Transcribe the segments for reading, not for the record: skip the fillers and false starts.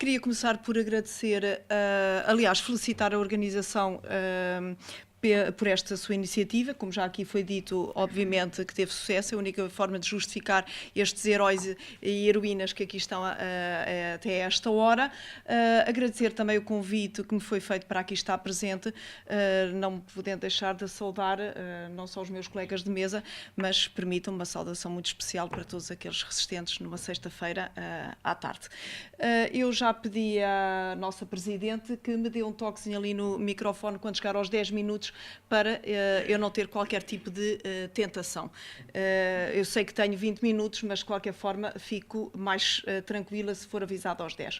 queria começar por agradecer, aliás, felicitar a organização por esta sua iniciativa. Como já aqui foi dito, obviamente que teve sucesso. A única forma de justificar estes heróis e heroínas que aqui estão até esta hora. Agradecer também o convite que me foi feito para aqui estar presente, não podendo deixar de saudar não só os meus colegas de mesa, mas permitam-me uma saudação muito especial para todos aqueles resistentes numa sexta-feira à tarde. Eu já pedi à nossa Presidente que me dê um toquezinho ali no microfone quando chegar aos 10 minutos, para eu não ter qualquer tipo de tentação. Eu sei que tenho 20 minutos, mas de qualquer forma fico mais tranquila se for avisado aos 10.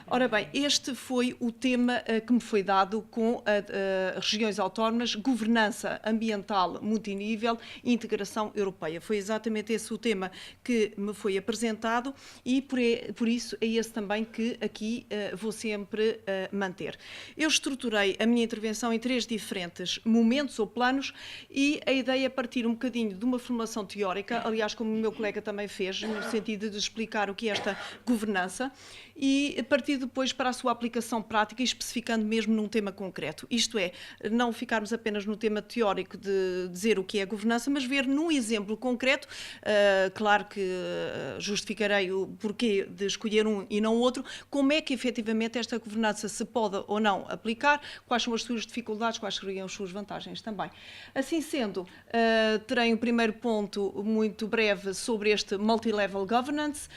Ora bem, este foi o tema que me foi dado com as regiões autónomas, governança ambiental multinível e integração europeia. Foi exatamente esse o tema que me foi apresentado e por isso é esse também que aqui vou sempre manter. Eu estruturei a minha intervenção em 3 diferentes momentos ou planos e a ideia é partir um bocadinho de uma formação teórica, aliás, como o meu colega também fez, no sentido de explicar o que é esta governança, e partir depois para a sua aplicação prática, especificando mesmo num tema concreto. Isto é, não ficarmos apenas no tema teórico de dizer o que é a governança, mas ver num exemplo concreto, claro que justificarei o porquê de escolher um e não outro, como é que efetivamente esta governança se pode ou não aplicar, quais são as suas dificuldades, quais seriam as suas vantagens também. Assim sendo, terei um primeiro ponto muito breve sobre este multi-level governance,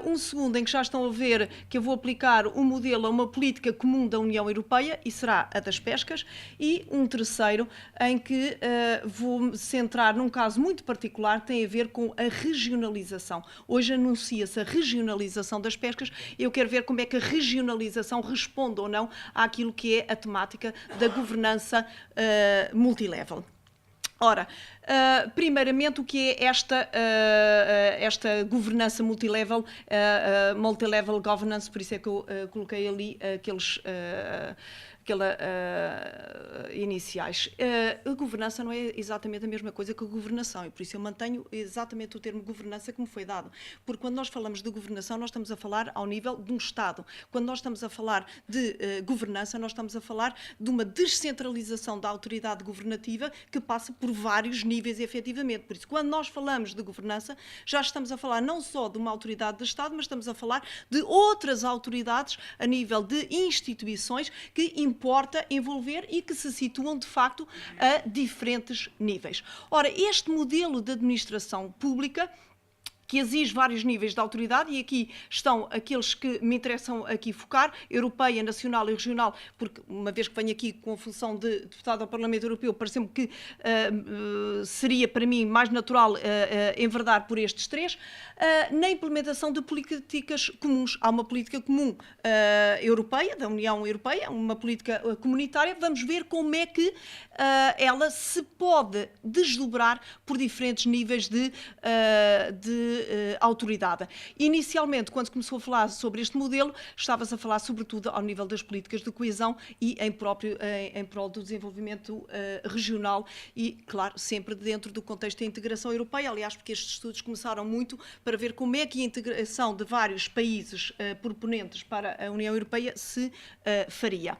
um segundo em que já estão a ver que eu vou aplicar um modelo a uma política comum da União Europeia, e será a das pescas, e um terceiro em que vou me centrar num caso muito particular que tem a ver com a regionalização. Hoje anuncia-se a regionalização das pescas, eu quero ver como é que a regionalização responde ou não àquilo que é a temática da governança multilevel. Ora, primeiramente, o que é esta governança multilevel, multilevel governance, por isso é que eu coloquei ali aqueles iniciais. A governança não é exatamente a mesma coisa que a governação e por isso eu mantenho exatamente o termo governança que me foi dado, porque quando nós falamos de governação nós estamos a falar ao nível de um Estado. Quando nós estamos a falar de governança nós estamos a falar de uma descentralização da autoridade governativa que passa por vários níveis efetivamente. Por isso, quando nós falamos de governança, já estamos a falar não só de uma autoridade de Estado, mas estamos a falar de outras autoridades a nível de instituições que importa envolver e que se situam, de facto, a diferentes níveis. Ora, este modelo de administração pública que exige vários níveis de autoridade, e aqui estão aqueles que me interessam aqui focar, europeia, nacional e regional, porque uma vez que venho aqui com a função de deputado ao Parlamento Europeu, parece-me que seria para mim mais natural enverdar por estes 3, na implementação de políticas comuns. Há uma política comum europeia, da União Europeia, uma política comunitária, vamos ver como é que ela se pode desdobrar por diferentes níveis de autoridade. Inicialmente, quando se começou a falar sobre este modelo, estava-se a falar sobretudo ao nível das políticas de coesão e em prol do desenvolvimento regional e, claro, sempre dentro do contexto da integração europeia, aliás, porque estes estudos começaram muito para ver como é que a integração de vários países proponentes para a União Europeia se faria.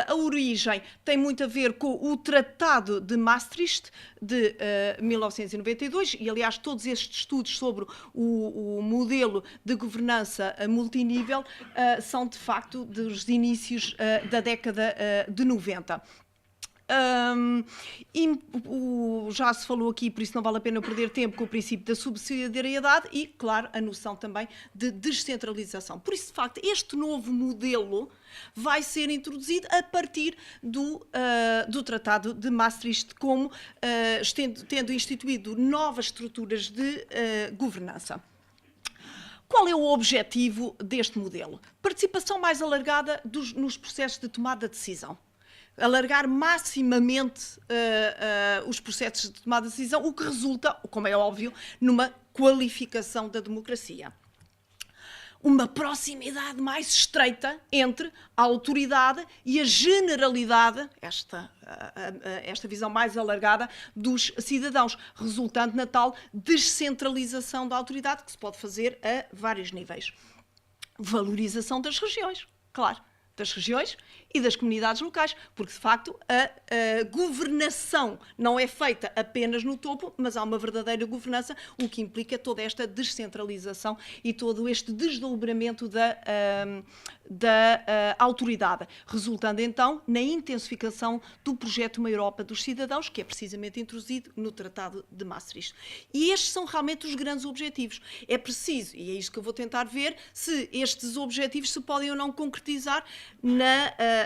A origem tem muito a ver com o Tratado de Maastricht de 1992 e, aliás, todos estes estudos sobre o modelo de governança multinível são, de facto, dos inícios da década de 90. Já se falou aqui, por isso não vale a pena perder tempo, com o princípio da subsidiariedade e, claro, a noção também de descentralização. Por isso, de facto, este novo modelo vai ser introduzido a partir do Tratado de Maastricht, como tendo instituído novas estruturas de governança. Qual é o objetivo deste modelo? Participação mais alargada nos processos de tomada de decisão. Alargar maximamente os processos de tomada de decisão, o que resulta, como é óbvio, numa qualificação da democracia. Uma proximidade mais estreita entre a autoridade e a generalidade, esta visão mais alargada dos cidadãos, resultando na tal descentralização da autoridade que se pode fazer a vários níveis. valorização das regiões, claro, das regiões e das comunidades locais, porque de facto a governação não é feita apenas no topo, mas há uma verdadeira governança, o que implica toda esta descentralização e todo este desdobramento da autoridade, resultando então na intensificação do projeto Uma Europa dos Cidadãos, que é precisamente introduzido no Tratado de Maastricht. E estes são realmente os grandes objetivos. É preciso, e é isto que eu vou tentar ver, se estes objetivos se podem ou não concretizar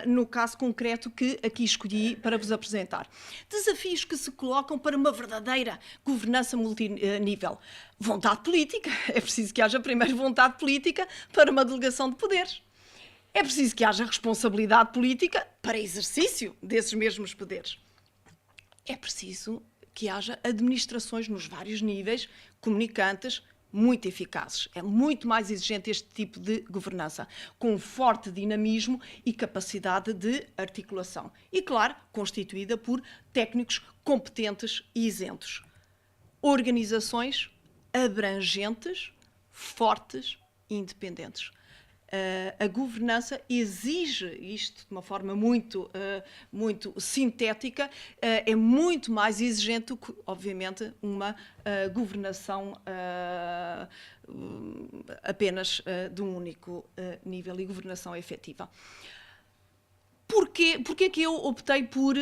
no caso concreto que aqui escolhi para vos apresentar. Desafios que se colocam para uma verdadeira governança multinível. Vontade política. É preciso que haja primeiro vontade política para uma delegação de poderes. É preciso que haja responsabilidade política para exercício desses mesmos poderes. É preciso que haja administrações nos vários níveis, comunicantes, muito eficazes. É muito mais exigente este tipo de governança, com forte dinamismo e capacidade de articulação. E, claro, constituída por técnicos competentes e isentos. Organizações abrangentes, fortes e independentes. A governança exige isto de uma forma muito sintética, é muito mais exigente do que, obviamente, uma governação apenas de um único nível e governação efetiva. Porquê que eu optei por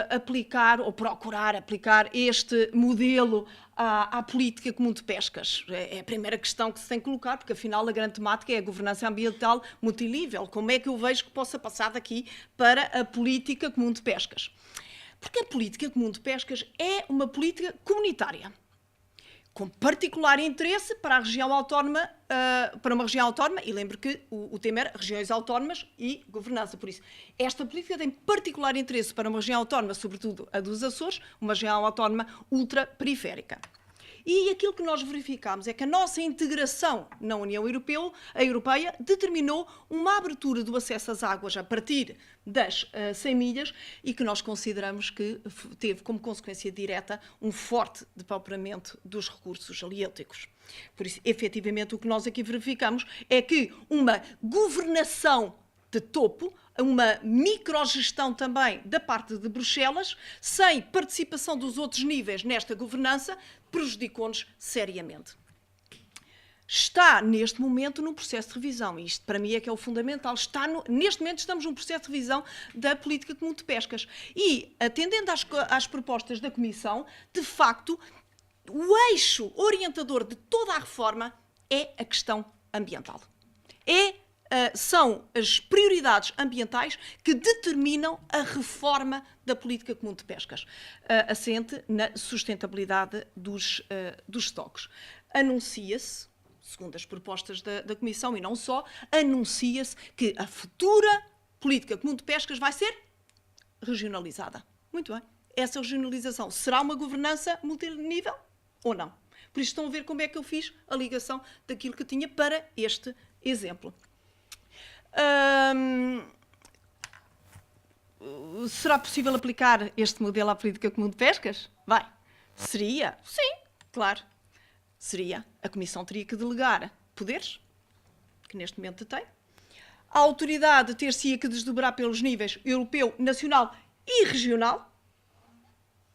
aplicar ou procurar aplicar este modelo à política comum de pescas? É a primeira questão que se tem que colocar, porque afinal a grande temática é a governança ambiental multinível. Como é que eu vejo que possa passar daqui para a política comum de pescas? Porque a política comum de pescas é uma política comunitária, com particular interesse para a região autónoma, para uma região autónoma, e lembro que o tema era regiões autónomas e governança. Por isso, esta política tem particular interesse para uma região autónoma, sobretudo a dos Açores, uma região autónoma ultraperiférica. E aquilo que nós verificámos é que a nossa integração na União Europeia determinou uma abertura do acesso às águas a partir das 100 milhas e que nós consideramos que teve como consequência direta um forte depauperamento dos recursos halieuticos. Por isso, efetivamente, o que nós aqui verificamos é que uma governação de topo, uma microgestão também da parte de Bruxelas, sem participação dos outros níveis nesta governança, prejudicou-nos seriamente. Está, neste momento, num processo de revisão. E isto, para mim, é que é o fundamental. Neste momento, estamos num processo de revisão da política comum de pescas. E, atendendo às propostas da Comissão, de facto, o eixo orientador de toda a reforma é a questão ambiental. São as prioridades ambientais que determinam a reforma da política comum de pescas, assente na sustentabilidade dos estoques. Anuncia-se, segundo as propostas da Comissão e não só, anuncia-se que a futura política comum de pescas vai ser regionalizada. Muito bem. Essa regionalização será uma governança multinível ou não? Por isso estão a ver como é que eu fiz a ligação daquilo que tinha para este exemplo. Será possível aplicar este modelo à política comum de pescas? Vai. Seria? Sim, claro. Seria. A Comissão teria que delegar poderes, que neste momento tem. A autoridade ter-se-ia que desdobrar pelos níveis europeu, nacional e regional.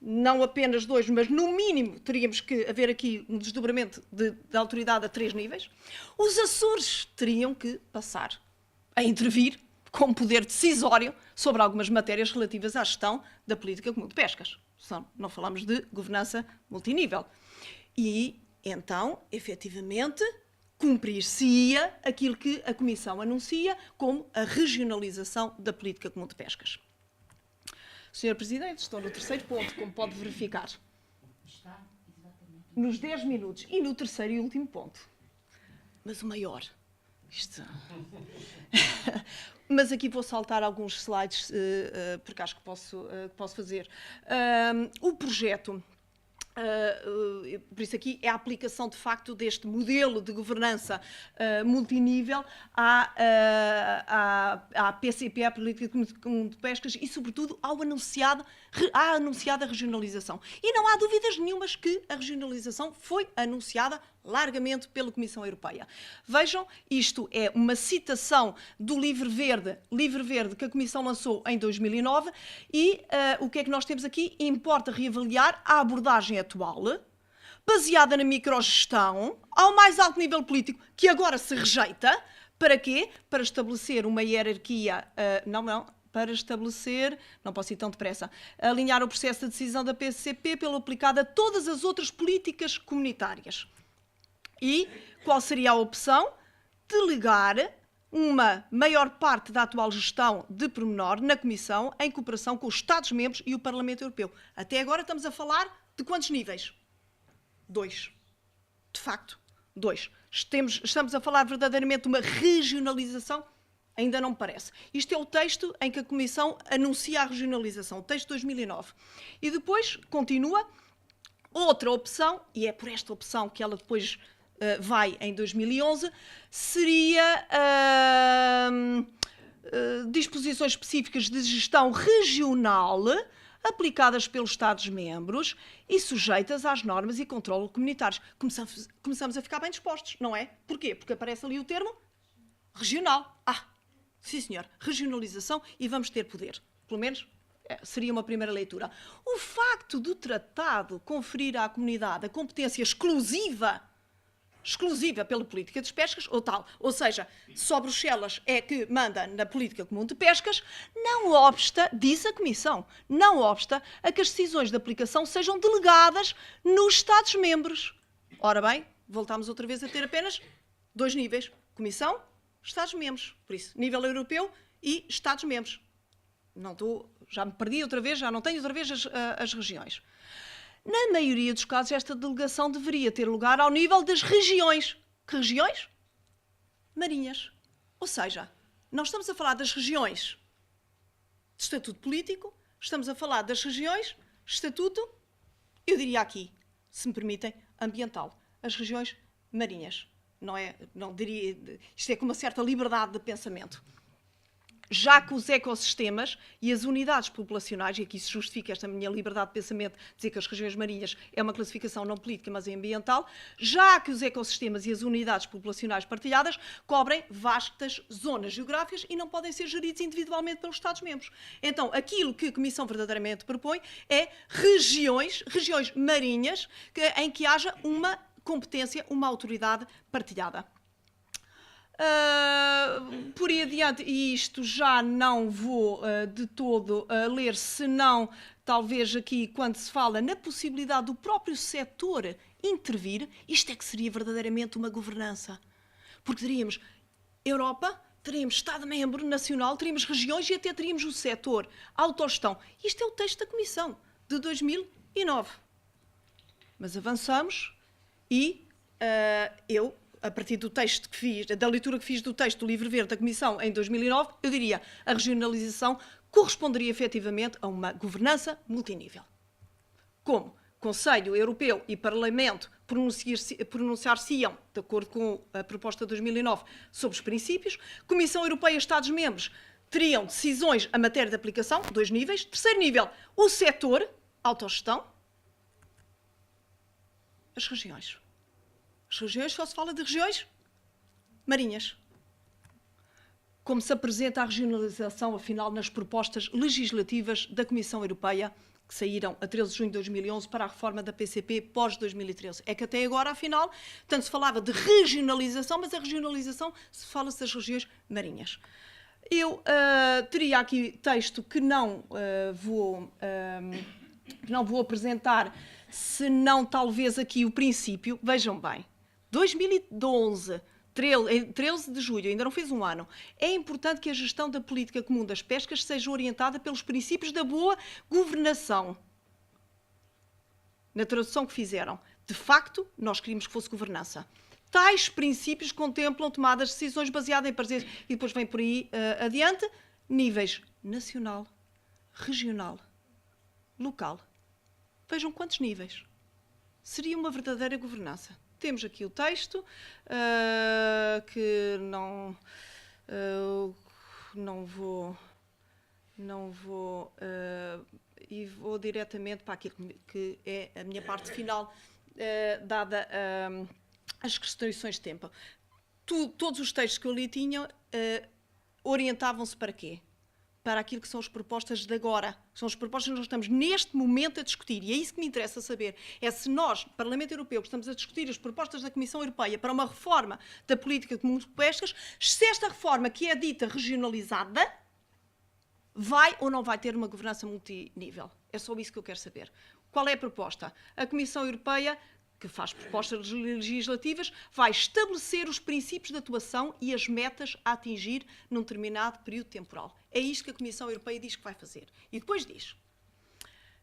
Não apenas dois, mas no mínimo teríamos que haver aqui um desdobramento da autoridade a 3 níveis. Os Açores teriam que passar a intervir com poder decisório sobre algumas matérias relativas à gestão da política comum de pescas. Não falamos de governança multinível. E, então, efetivamente, cumprir-se-ia aquilo que a Comissão anuncia como a regionalização da política comum de pescas. Sr. Presidente, estou no terceiro ponto, como pode verificar. Está, exatamente. Nos 10 minutos. E no terceiro e último ponto. Mas o maior. Mas aqui vou saltar alguns slides, porque acho que posso fazer. O projeto, por isso aqui, é a aplicação de facto deste modelo de governança multinível à PCP, à Política Comum de Pescas, e sobretudo à anunciada regionalização. E não há dúvidas nenhumas que a regionalização foi anunciada largamente pela Comissão Europeia. Vejam, isto é uma citação do Livro Verde que a Comissão lançou em 2009 e o que é que nós temos aqui? Importa reavaliar a abordagem atual, baseada na microgestão, ao mais alto nível político, que agora se rejeita. Para quê? Para estabelecer uma hierarquia... para estabelecer, não posso ir tão depressa, alinhar o processo de decisão da PCP pelo aplicado a todas as outras políticas comunitárias. E qual seria a opção? Delegar uma maior parte da atual gestão de pormenor na Comissão em cooperação com os Estados-membros e o Parlamento Europeu. Até agora estamos a falar de quantos níveis? 2. De facto, 2. Estamos a falar verdadeiramente de uma regionalização? Ainda não me parece. Isto é o texto em que a Comissão anuncia a regionalização, o texto de 2009. E depois continua outra opção, e é por esta opção que ela depois vai em 2011, seria disposições específicas de gestão regional aplicadas pelos Estados-membros e sujeitas às normas e controle comunitários. Começamos a ficar bem dispostos, não é? Porquê? Porque aparece ali o termo regional. Sim, senhor, regionalização e vamos ter poder. Pelo menos seria uma primeira leitura. O facto do tratado conferir à comunidade a competência exclusiva pela política de pescas, ou seja, só Bruxelas é que manda na política comum de pescas, não obsta, diz a Comissão, não obsta a que as decisões de aplicação sejam delegadas nos Estados-membros. Ora bem, voltamos outra vez a ter apenas 2 níveis. Comissão, Estados-membros. Por isso, nível europeu e Estados-membros. Já me perdi outra vez, já não tenho outra vez as regiões. Na maioria dos casos, esta delegação deveria ter lugar ao nível das regiões. Que regiões? Marinhas. Ou seja, nós estamos a falar das regiões de estatuto político, estamos a falar das regiões de estatuto, eu diria aqui, se me permitem, ambiental. As regiões marinhas. Não diria, isto é com uma certa liberdade de pensamento. Já que os ecossistemas e as unidades populacionais, e aqui se justifica esta minha liberdade de pensamento, dizer que as regiões marinhas é uma classificação não política, mas é ambiental, já que os ecossistemas e as unidades populacionais partilhadas cobrem vastas zonas geográficas e não podem ser geridos individualmente pelos Estados-membros. Então, aquilo que a Comissão verdadeiramente propõe é regiões marinhas em que haja uma competência, uma autoridade partilhada. Por aí adiante, e isto já não vou de todo ler, senão talvez aqui quando se fala na possibilidade do próprio setor intervir, isto é que seria verdadeiramente uma governança. Porque teríamos Europa, teríamos Estado-membro nacional, teríamos regiões e até teríamos o setor, a autogestão. Isto é o texto da Comissão de 2009. Mas avançamos e eu, a partir do texto que fiz, da leitura que fiz do texto do Livro Verde da Comissão em 2009, eu diria a regionalização corresponderia efetivamente a uma governança multinível. Como Conselho Europeu e Parlamento pronunciar-se-iam, de acordo com a proposta de 2009, sobre os princípios, Comissão Europeia e Estados-membros teriam decisões a matéria de aplicação, 2 níveis. Terceiro nível, o setor, autogestão. As regiões. As regiões, só se fala de regiões marinhas. Como se apresenta a regionalização, afinal, nas propostas legislativas da Comissão Europeia, que saíram a 13 de junho de 2011 para a reforma da PCP pós-2013. É que até agora, afinal, tanto se falava de regionalização, mas a regionalização fala-se das regiões marinhas. Eu teria aqui texto que não vou apresentar, senão talvez aqui o princípio. Vejam bem, 2012, 13 de julho, ainda não fez um ano, é importante que a gestão da política comum das pescas seja orientada pelos princípios da boa governação. Na tradução que fizeram, de facto, nós queríamos que fosse governança. Tais princípios contemplam tomadas de decisões baseadas em pareceres, e depois vem por aí adiante, níveis nacional, regional, local. Vejam quantos níveis. Seria uma verdadeira governança. Temos aqui o texto, que não vou e vou diretamente para aquilo que é a minha parte final, dada as restrições de tempo. Todos os textos que eu li tinham orientavam-se para quê? Para aquilo que são as propostas de agora. São as propostas que nós estamos neste momento a discutir. E é isso que me interessa saber. É se nós, Parlamento Europeu, que estamos a discutir as propostas da Comissão Europeia para uma reforma da política comum de pescas, se esta reforma, que é dita regionalizada, vai ou não vai ter uma governança multinível. É só isso que eu quero saber. Qual é a proposta? A Comissão Europeia, que faz propostas legislativas, vai estabelecer os princípios de atuação e as metas a atingir num determinado período temporal. É isto que a Comissão Europeia diz que vai fazer. E depois diz.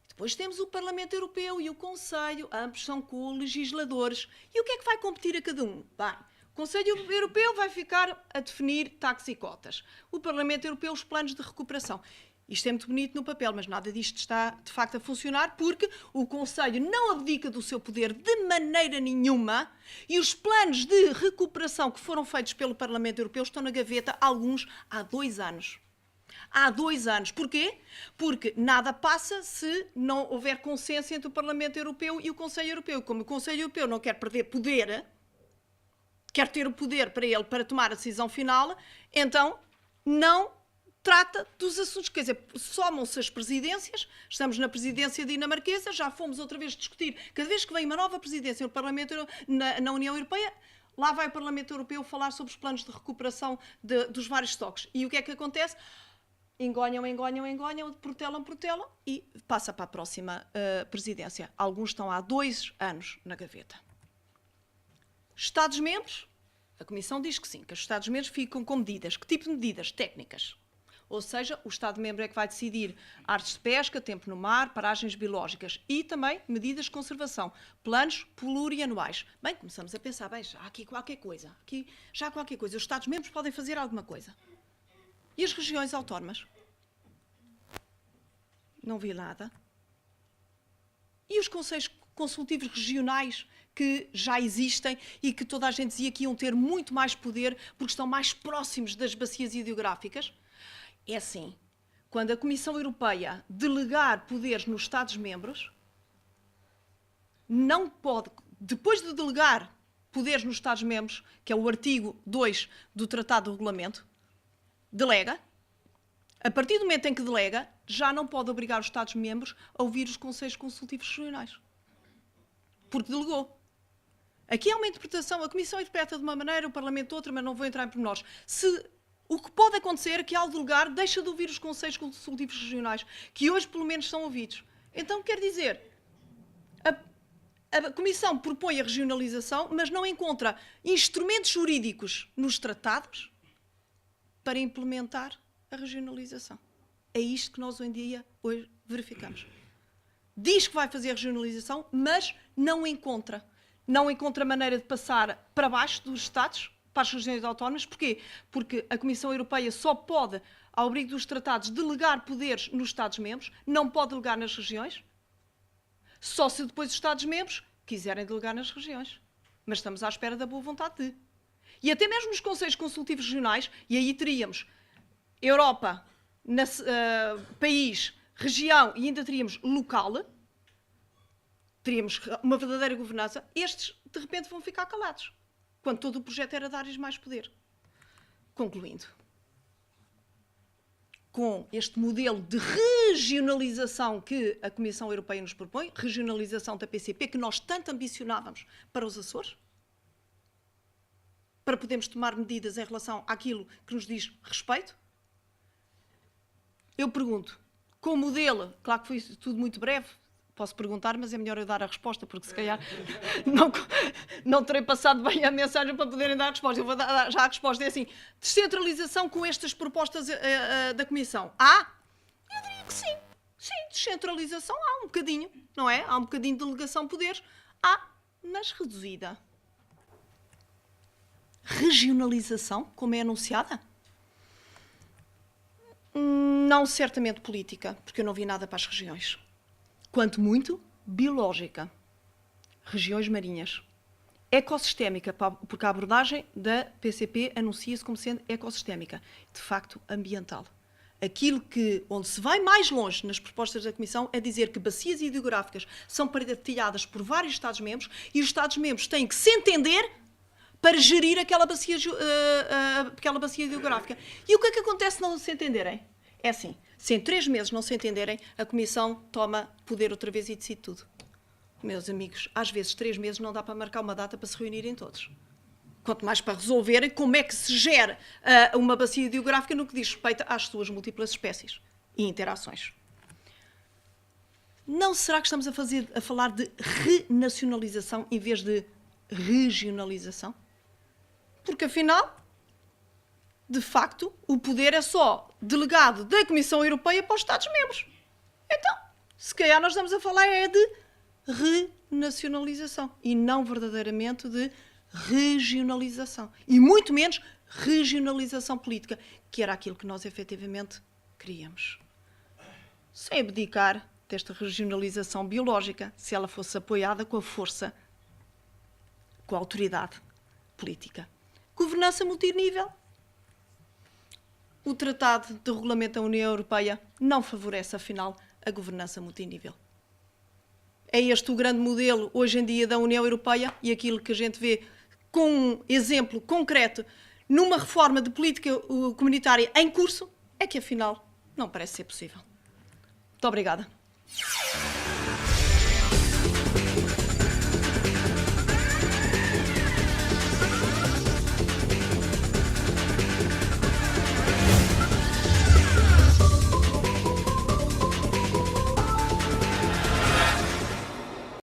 Depois temos o Parlamento Europeu e o Conselho, ambos são co-legisladores. E o que é que vai competir a cada um? Bem, o Conselho Europeu vai ficar a definir taxas e cotas. O Parlamento Europeu, os planos de recuperação. Isto é muito bonito no papel, mas nada disto está, de facto, a funcionar, porque o Conselho não abdica do seu poder de maneira nenhuma e os planos de recuperação que foram feitos pelo Parlamento Europeu estão na gaveta, alguns, há 2 anos. Há 2 anos. Porquê? Porque nada passa se não houver consenso entre o Parlamento Europeu e o Conselho Europeu. Como o Conselho Europeu não quer perder poder, quer ter o poder para ele para tomar a decisão final, então não trata dos assuntos, quer dizer, somam-se as presidências, estamos na presidência dinamarquesa, já fomos outra vez discutir, cada vez que vem uma nova presidência no Parlamento, na União Europeia, lá vai o Parlamento Europeu falar sobre os planos de recuperação dos vários estoques. E o que é que acontece? Engonham, protelam e passa para a próxima presidência. Alguns estão há 2 anos na gaveta. Estados-membros, a Comissão diz que sim, que os Estados-membros ficam com medidas. Que tipo de medidas? Técnicas. Ou seja, o Estado-membro é que vai decidir artes de pesca, tempo no mar, paragens biológicas e também medidas de conservação, planos plurianuais. Bem, começamos a pensar, bem, já há aqui qualquer coisa. Os Estados-membros podem fazer alguma coisa. E as regiões autónomas? Não vi nada. E os conselhos consultivos regionais que já existem e que toda a gente dizia que iam ter muito mais poder porque estão mais próximos das bacias hidrográficas? É assim, quando a Comissão Europeia delegar poderes nos Estados-membros, não pode, depois de delegar poderes nos Estados-membros, que é o artigo 2 do Tratado de Regulamento, delega, a partir do momento em que delega, já não pode obrigar os Estados-membros a ouvir os Conselhos Consultivos Regionais. Porque delegou. Aqui há uma interpretação, a Comissão interpreta de uma maneira, o Parlamento de outra, mas não vou entrar em pormenores. O que pode acontecer é que, ao delegar, deixa de ouvir os Conselhos Consultivos Regionais, que hoje, pelo menos, são ouvidos. Então, quer dizer, a Comissão propõe a regionalização, mas não encontra instrumentos jurídicos nos tratados para implementar a regionalização. É isto que nós, hoje verificamos. Diz que vai fazer a regionalização, mas não encontra maneira de passar para baixo dos Estados, para as regiões autónomas. Porquê? Porque a Comissão Europeia só pode, ao abrigo dos tratados, delegar poderes nos Estados-membros, não pode delegar nas regiões, só se depois os Estados-membros quiserem delegar nas regiões. Mas estamos à espera da boa vontade de. E até mesmo nos Conselhos Consultivos Regionais, e aí teríamos Europa, país, região e ainda teríamos local, teríamos uma verdadeira governança, estes de repente vão ficar calados, quando todo o projeto era dar-lhes mais poder. Concluindo, com este modelo de regionalização que a Comissão Europeia nos propõe, regionalização da PCP, que nós tanto ambicionávamos para os Açores, para podermos tomar medidas em relação àquilo que nos diz respeito, eu pergunto, com o modelo, claro que foi tudo muito breve, posso perguntar, mas é melhor eu dar a resposta, porque se calhar não terei passado bem a mensagem para poderem dar a resposta. Eu vou dar já a resposta. É assim, descentralização com estas propostas da Comissão. Eu diria que sim. Sim, descentralização há um bocadinho, não é? Há um bocadinho de delegação de poderes. Mas reduzida. Regionalização, como é anunciada? Não certamente política, porque eu não vi nada para as regiões. Quanto muito, biológica. Regiões marinhas. Ecossistémica, porque a abordagem da PCP anuncia-se como sendo ecossistémica. De facto, ambiental. Aquilo onde se vai mais longe nas propostas da Comissão é dizer que bacias hidrográficas são partilhadas por vários Estados-membros e os Estados-membros têm que se entender para gerir aquela bacia geográfica. E o que é que acontece se não se entenderem? É assim, se em 3 meses não se entenderem, a Comissão toma poder outra vez e decide tudo. Meus amigos, às vezes 3 meses não dá para marcar uma data para se reunirem todos. Quanto mais para resolverem como é que se gera uma bacia hidrográfica no que diz respeito às suas múltiplas espécies e interações. Não será que estamos a falar de renacionalização em vez de regionalização? Porque, afinal, de facto, o poder é só delegado da Comissão Europeia para os Estados-membros. Então, se calhar nós estamos a falar é de renacionalização e não verdadeiramente de regionalização. E muito menos regionalização política, que era aquilo que nós efetivamente queríamos. Sem abdicar desta regionalização biológica, se ela fosse apoiada com a força, com a autoridade política. Governança multinível. O Tratado de Regulamento da União Europeia não favorece, afinal, a governança multinível. É este o grande modelo, hoje em dia, da União Europeia e aquilo que a gente vê com um exemplo concreto numa reforma de política comunitária em curso, é que, afinal, não parece ser possível. Muito obrigada.